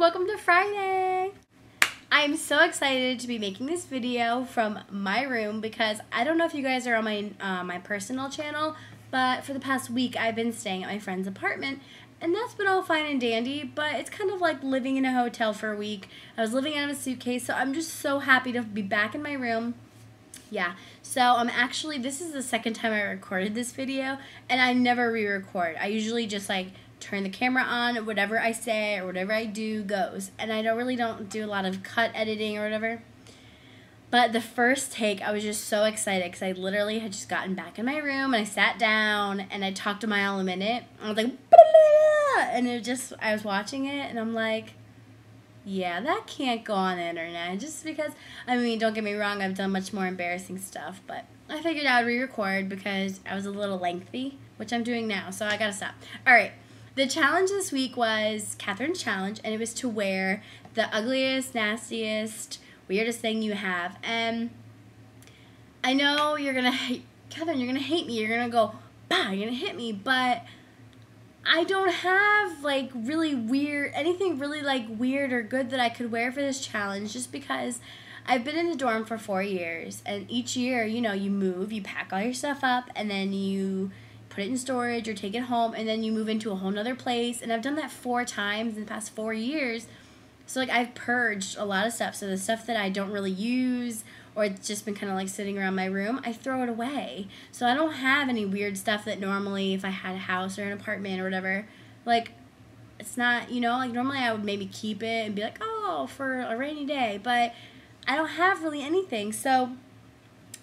welcome to Friday. I'm so excited to be making this video from my room because I don't know if you guys are on my personal channel, but for the past week I've been staying at my friend's apartment, and that's been all fine and dandy, but it's kind of like living in a hotel for a week. I was living out of a suitcase, so I'm just so happy to be back in my room. Yeah, so actually this is the second time I recorded this video, and I never re-record. I usually just like turn the camera on, whatever I say or whatever I do goes, and I don't do a lot of cut editing or whatever. But the first take, I was just so excited because I literally had just gotten back in my room and I sat down and I talked to Mile a minute. I was like, and I was watching it and I'm like, yeah, that can't go on the internet. Just because, I mean, don't get me wrong, I've done much more embarrassing stuff, but I figured I would re-record because I was a little lengthy, which I'm doing now, so I gotta stop. Alright, the challenge this week was Catherine's challenge, and it was to wear the ugliest, nastiest, weirdest thing you have. And I know you're gonna hate, Catherine, you're gonna hate me, you're gonna go, bah, you're gonna hit me, but I don't have like really weird, anything really like weird or good that I could wear for this challenge, just because I've been in the dorm for 4 years, and each year, you know, you move, you pack all your stuff up, and then you put it in storage or take it home, and then you move into a whole nother place, and I've done that 4 times in the past 4 years. So like I've purged a lot of stuff, so the stuff that I don't really use or it's just been kind of like sitting around my room, I throw it away. So I don't have any weird stuff that normally if I had a house or an apartment or whatever, like it's not, you know, like normally I would maybe keep it and be like, oh, for a rainy day, but I don't have really anything. So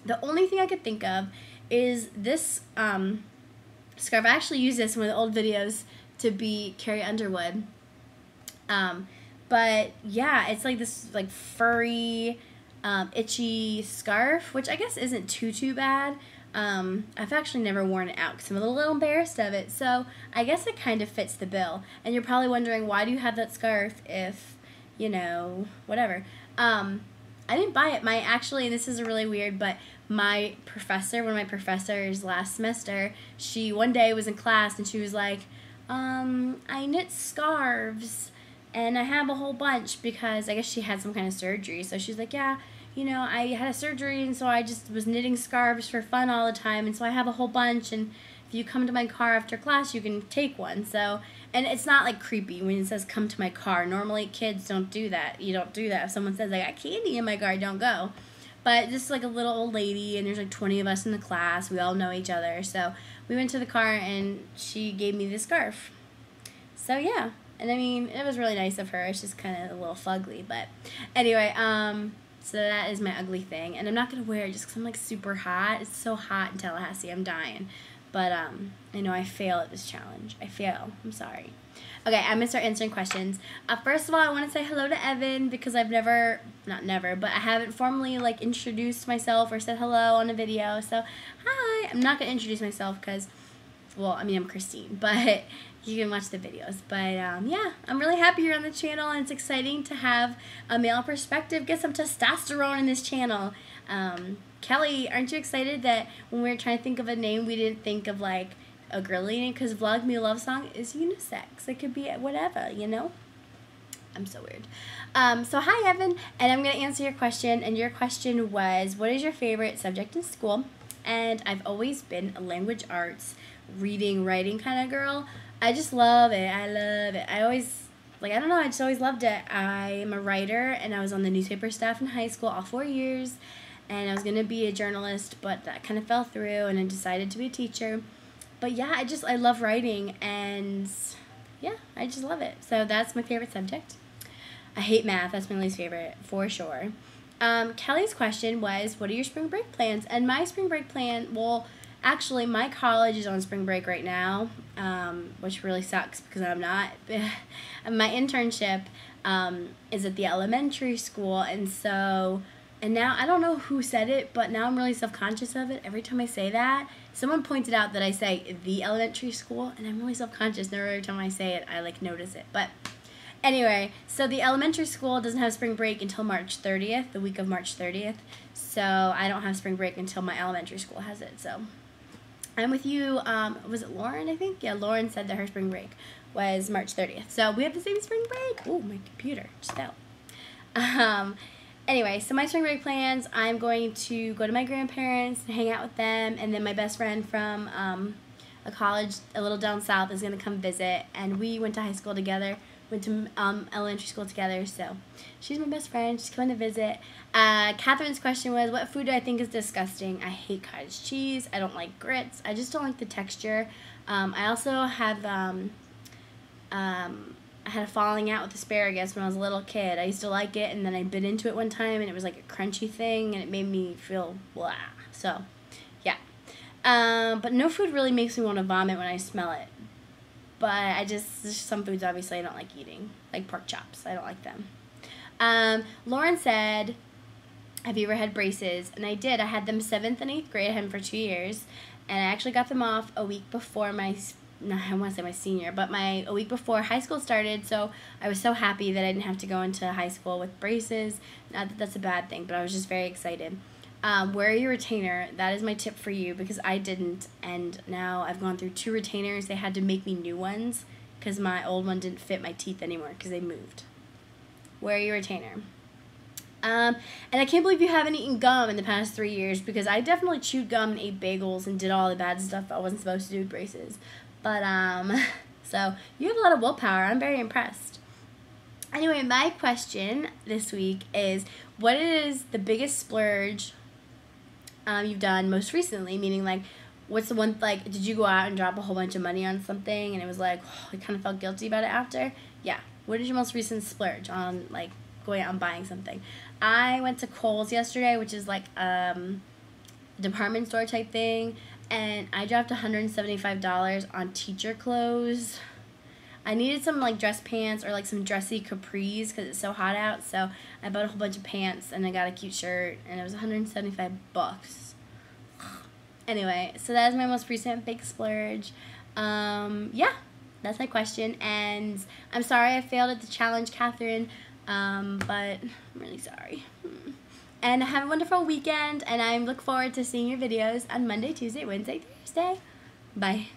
the only thing I could think of is this scarf. I actually used this in one of the old videos to be Carrie Underwood. But yeah, it's like this like furry, itchy scarf, which I guess isn't too bad. I've actually never worn it out because I'm a little embarrassed of it, so I guess it kind of fits the bill. And you're probably wondering, why do you have that scarf if, you know, whatever. I didn't buy it. Actually, this is really weird, but my professor, one of my professors last semester, she one day was in class and she was like, I knit scarves and I have a whole bunch because I guess she had some kind of surgery. So she's like, yeah, you know, I had a surgery and so I just was knitting scarves for fun all the time, and so I have a whole bunch, and if you come to my car after class, you can take one. So, and it's not like creepy when it says come to my car. Normally kids don't do that. You don't do that. If someone says I got candy in my car, don't go. But just like a little old lady, and there's like 20 of us in the class. We all know each other. So we went to the car and she gave me this scarf. So yeah. And I mean, it was really nice of her. It's just kind of a little fugly. But anyway, so that is my ugly thing. And I'm not going to wear it just because I'm like super hot. It's so hot in Tallahassee. I'm dying. But I know I fail at this challenge. I fail. I'm sorry. Okay, I'm going to start answering questions. First of all, I want to say hello to Evan because I've not never, but I haven't formally like introduced myself or said hello on a video. So, hi. I'm not going to introduce myself because, well, I mean, I'm Christine, but you can watch the videos. But yeah, I'm really happy you're on the channel, and it's exciting to have a male perspective, get some testosterone in this channel. Kelly, aren't you excited that when we were trying to think of a name, we didn't think of like a girly name? Because VlogMeALoveSong is unisex. It could be whatever, you know? I'm so weird. So hi, Evan, and I'm going to answer your question, and your question was, what is your favorite subject in school? And I've always been a language arts, reading, writing kind of girl. I just love it. I love it. I always, like, I don't know, I just always loved it. I am a writer, and I was on the newspaper staff in high school all 4 years. And I was going to be a journalist, but that kind of fell through, and I decided to be a teacher. But yeah, I love writing, and yeah, I just love it. So that's my favorite subject. I hate math. That's my least favorite, for sure. Kelly's question was, what are your spring break plans? And my spring break plan, well, actually, my college is on spring break right now, which really sucks because I'm not. My internship is at the elementary school, and so... And now, I don't know who said it, but now I'm really self-conscious of it. Every time I say that, someone pointed out that I say the elementary school, and I'm really self-conscious. Every time I say it, I like notice it. But anyway, so the elementary school doesn't have spring break until March 30th, the week of March 30th. So I don't have spring break until my elementary school has it. So I'm with you. Was it Lauren, I think? Yeah, Lauren said that her spring break was March 30th. So we have the same spring break. Oh, my computer just fell. Anyway, so my spring break plans, I'm going to go to my grandparents and hang out with them, and then my best friend from a college a little down south is going to come visit, and we went to high school together, went to elementary school together, so she's my best friend. She's coming to visit. Catherine's question was, what food do I think is disgusting? I hate cottage cheese. I don't like grits. I just don't like the texture. I also have I had a falling out with asparagus when I was a little kid. I used to like it, and then I bit into it one time, and it was like a crunchy thing, and it made me feel blah. So, yeah. But no food really makes me want to vomit when I smell it. But there's some foods obviously I don't like eating, like pork chops. I don't like them. Lauren said, have you ever had braces? And I did. I had them 7th and 8th grade. I had them for 2 years, and I actually got them off a week before I want to say my senior, but a week before high school started, so I was so happy that I didn't have to go into high school with braces. Not that that's a bad thing, but I was just very excited. Wear your retainer. That is my tip for you, because I didn't, and now I've gone through 2 retainers. They had to make me new ones because my old one didn't fit my teeth anymore because they moved. Wear your retainer. And I can't believe you haven't eaten gum in the past 3 years, because I definitely chewed gum and ate bagels and did all the bad stuff I wasn't supposed to do with braces. But, so you have a lot of willpower. I'm very impressed. Anyway, my question this week is, what is the biggest splurge you've done most recently? Meaning, like, what's the one, like, did you go out and drop a whole bunch of money on something and it was like, oh, I kind of felt guilty about it after? Yeah. What is your most recent splurge on, like, going out and buying something? I went to Kohl's yesterday, which is like department store type thing, and I dropped $175 on teacher clothes. I needed some like dress pants or like some dressy capris because it's so hot out, so I bought a whole bunch of pants and I got a cute shirt, and it was $175. Anyway, so that is my most recent big splurge. Yeah, that's my question, and I'm sorry I failed at the challenge, Catherine, but I'm really sorry. And have a wonderful weekend, and I look forward to seeing your videos on Monday, Tuesday, Wednesday, Thursday. Bye.